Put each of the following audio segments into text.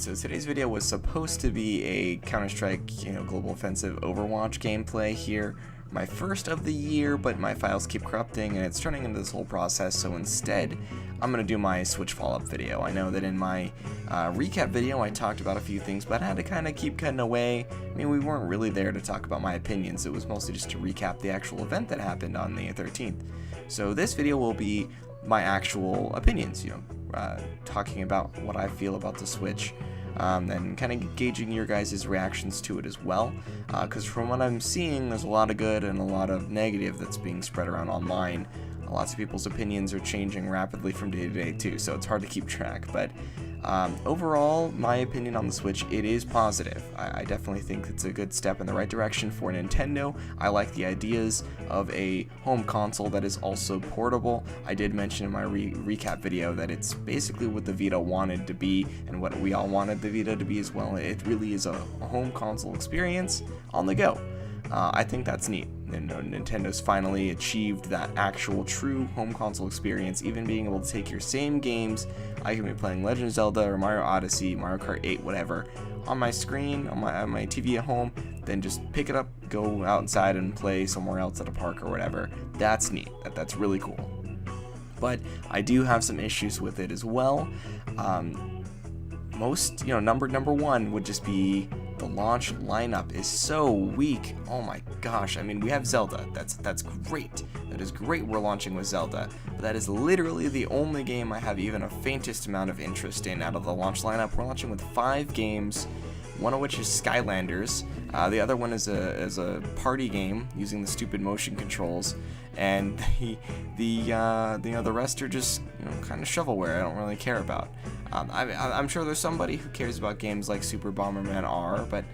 Alright, so today's video was supposed to be a Counter-Strike, Global Offensive Overwatch gameplay here. My first of the year, but my files keep corrupting and it's turning into this whole process, so instead, I'm going to do my Switch follow-up video. I know that in my recap video I talked about a few things, but I had to kind of keep cutting away. I mean, we weren't really there to talk about my opinions, it was mostly just to recap the actual event that happened on the 13th. So this video will be my actual opinions, talking about what I feel about the Switch, and kind of gauging your guys' reactions to it as well, because from what I'm seeing, there's a lot of good and a lot of negative that's being spread around online. Lots of people's opinions are changing rapidly from day to day too, so it's hard to keep track, but overall, my opinion on the Switch, it is positive. I definitely think it's a good step in the right direction for Nintendo. I like the ideas of a home console that is also portable. I did mention in my recap video that it's basically what the Vita wanted to be and what we all wanted the Vita to be as well. It really is a home console experience on the go. I think that's neat. Nintendo's finally achieved that actual true home console experience, even being able to take your same games. I can be playing Legend of Zelda or Mario Odyssey, Mario Kart 8, whatever, on my screen, on my TV at home, then just pick it up, go outside and play somewhere else at a park or whatever. That's neat. That's really cool. But I do have some issues with it as well. Number one would just be the launch lineup is so weak. Oh my gosh. I mean, we have Zelda. That's great. That is great we're launching with Zelda. But that is literally the only game I have even a faintest amount of interest in out of the launch lineup. We're launching with 5 games, one of which is Skylanders. The other one is a party game using the stupid motion controls, and the rest are just kind of shovelware I don't really care about. I'm sure there's somebody who cares about games like Super Bomberman R, but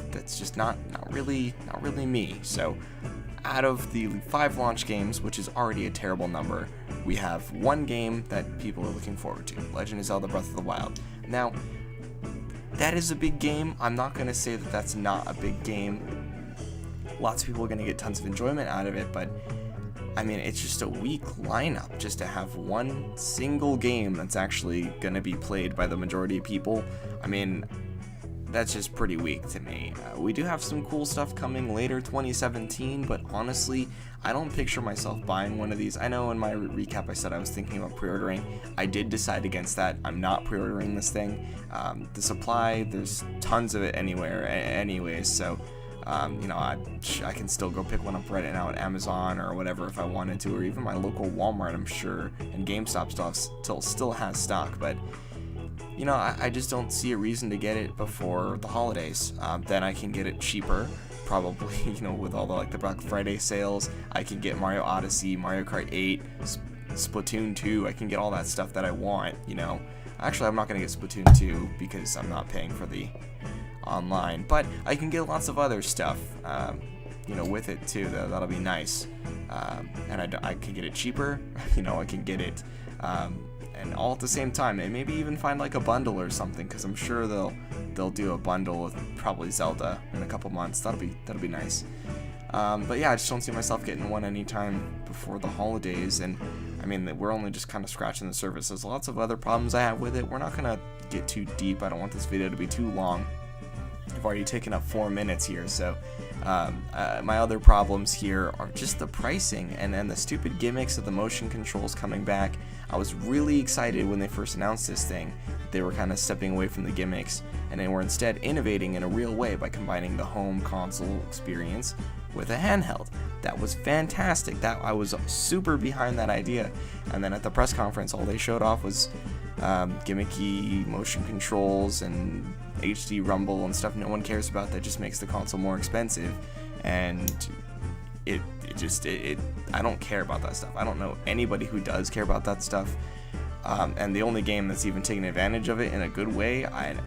that's just not really me. So out of the 5 launch games, which is already a terrible number, we have 1 game that people are looking forward to, Legend of Zelda Breath of the Wild. Now, that is a big game. I'm not going to say that that's not a big game. Lots of people are going to get tons of enjoyment out of it, but I mean, it's just a weak lineup just to have one single game that's actually going to be played by the majority of people. I mean, that's just pretty weak to me. We do have some cool stuff coming later 2017, but honestly, I don't picture myself buying one of these. I know in my recap I said I was thinking about pre-ordering. I did decide against that. I'm not pre-ordering this thing. The supply, there's tons of it anyways, so I can still go pick one up right now at Amazon or whatever if I wanted to, or even my local Walmart, I'm sure, and GameStop still has stock, but I just don't see a reason to get it before the holidays. Then I can get it cheaper, probably, with all the Black Friday sales. I can get Mario Odyssey, Mario Kart 8, Splatoon 2, I can get all that stuff that I want, Actually, I'm not going to get Splatoon 2 because I'm not paying for the online, but I can get lots of other stuff, with it too. That'll be nice, and I can get it cheaper. I can get it, and all at the same time, and maybe even find like a bundle or something, because I'm sure they'll do a bundle with probably Zelda in a couple months. That'll be nice. But yeah, I just don't see myself getting one anytime before the holidays, and I mean, we're only just kind of scratching the surface. There's lots of other problems I have with it. We're not gonna get too deep. I don't want this video to be too long. I've already taken up 4 minutes here, so my other problems here are just the pricing and then the stupid gimmicks of the motion controls coming back. I was really excited when they first announced this thing. They were kind of stepping away from the gimmicks, and they were instead innovating in a real way by combining the home console experience with a handheld. That was fantastic. I was super behind that idea, and then at the press conference, all they showed off was gimmicky motion controls and HD rumble and stuff no one cares about. That just makes the console more expensive, and I don't care about that stuff. I don't know anybody who does care about that stuff, and the only game that's even taking advantage of it in a good way,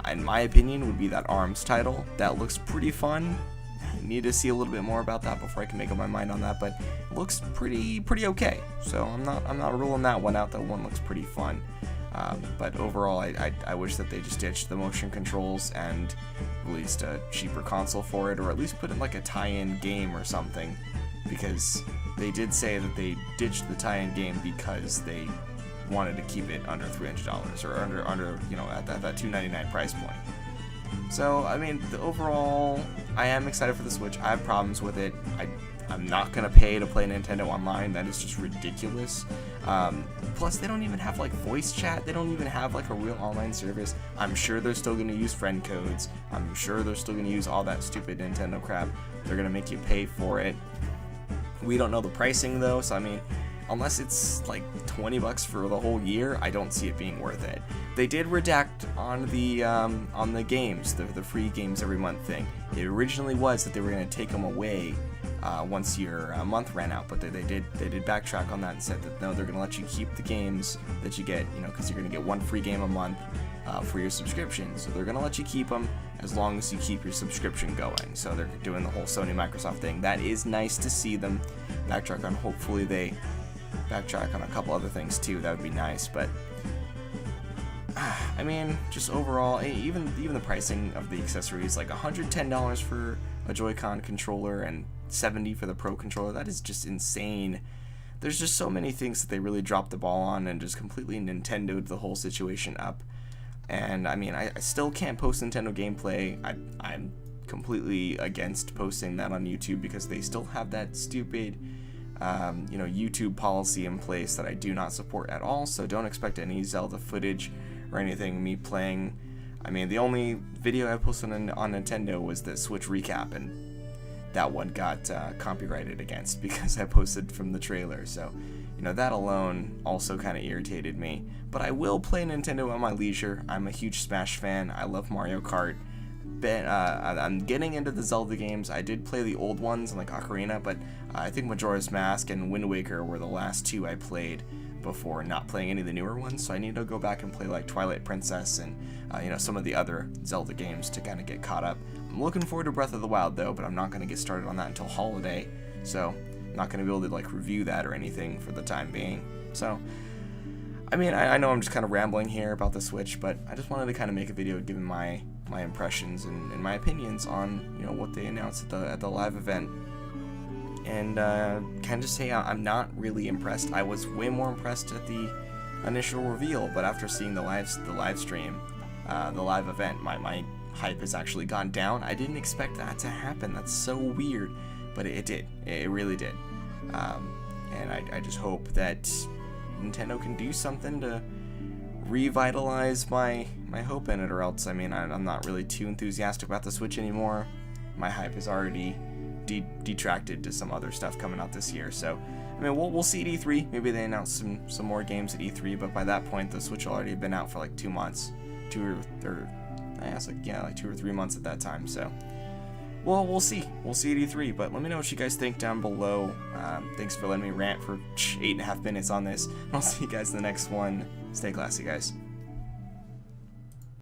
in my opinion, would be that ARMS title. That looks pretty fun. I need to see a little bit more about that before I can make up my mind on that, but it looks pretty okay, so I'm not ruling that one out. That one looks pretty fun. But overall, I wish that they just ditched the motion controls and released a cheaper console for it, or at least put in like a tie-in game or something, because they did say that they ditched the tie-in game because they wanted to keep it under $300 or under you know, at that $299 price point. So I mean, overall, I am excited for the Switch. I have problems with it. I'm not gonna pay to play Nintendo Online. That is just ridiculous. Plus, they don't even have like voice chat. They don't even have like a real online service. I'm sure they're still gonna use friend codes. I'm sure they're still gonna use all that stupid Nintendo crap. They're gonna make you pay for it. We don't know the pricing though, so I mean, unless it's like $20 for the whole year, I don't see it being worth it. They did redact on the games, the free games every month thing. It originally was that they were going to take them away once your month ran out, but they did backtrack on that and said that no, they're going to let you keep the games that you get, you know, because you're going to get one free game a month for your subscription. So they're going to let you keep them as long as you keep your subscription going. So they're doing the whole Sony Microsoft thing. That is nice to see them backtrack on. Hopefully they backtrack on a couple other things too. That would be nice, but I mean, just overall, even the pricing of the accessories, like $110 for a Joy-Con controller and $70 for the Pro controller, that is just insane. There's just so many things that they really dropped the ball on and just completely Nintendo'd the whole situation up. And I mean, I still can't post Nintendo gameplay. I'm completely against posting that on YouTube because they still have that stupid you know, YouTube policy in place that I do not support at all, so don't expect any Zelda footage or anything me playing. I mean, the only video I posted on Nintendo was the Switch recap, and that one got copyrighted against because I posted from the trailer, so you know, that alone also kind of irritated me. But I will play Nintendo at my leisure. I'm a huge Smash fan. I love Mario Kart. I'm getting into the Zelda games. I did play the old ones like Ocarina, but I think Majora's Mask and Wind Waker were the last two I played before not playing any of the newer ones, so I need to go back and play like Twilight Princess and you know, some of the other Zelda games to kind of get caught up. I'm looking forward to Breath of the Wild though, but I'm not going to get started on that until holiday, so I'm not going to be able to like review that or anything for the time being. So I mean, I know I'm just kind of rambling here about the Switch, but I just wanted to kind of make a video giving my impressions and my opinions on, you know, what they announced at the live event. And kind of just say I'm not really impressed. I was way more impressed at the initial reveal, but after seeing the live stream, the live event, my hype has actually gone down. I didn't expect that to happen. That's so weird, but it did. It really did. And I just hope that Nintendo can do something to revitalize my hope in it, or else, I mean, I'm not really too enthusiastic about the Switch anymore. My hype is already detracted to some other stuff coming out this year. So I mean, we'll see at E3. Maybe they announce some more games at E3, but by that point the Switch will already have been out for like 2 months, like 2 or 3 months at that time. So we'll see at E3, but let me know what you guys think down below. Thanks for letting me rant for 8.5 minutes on this. I'll see you guys in the next one. Stay classy, guys.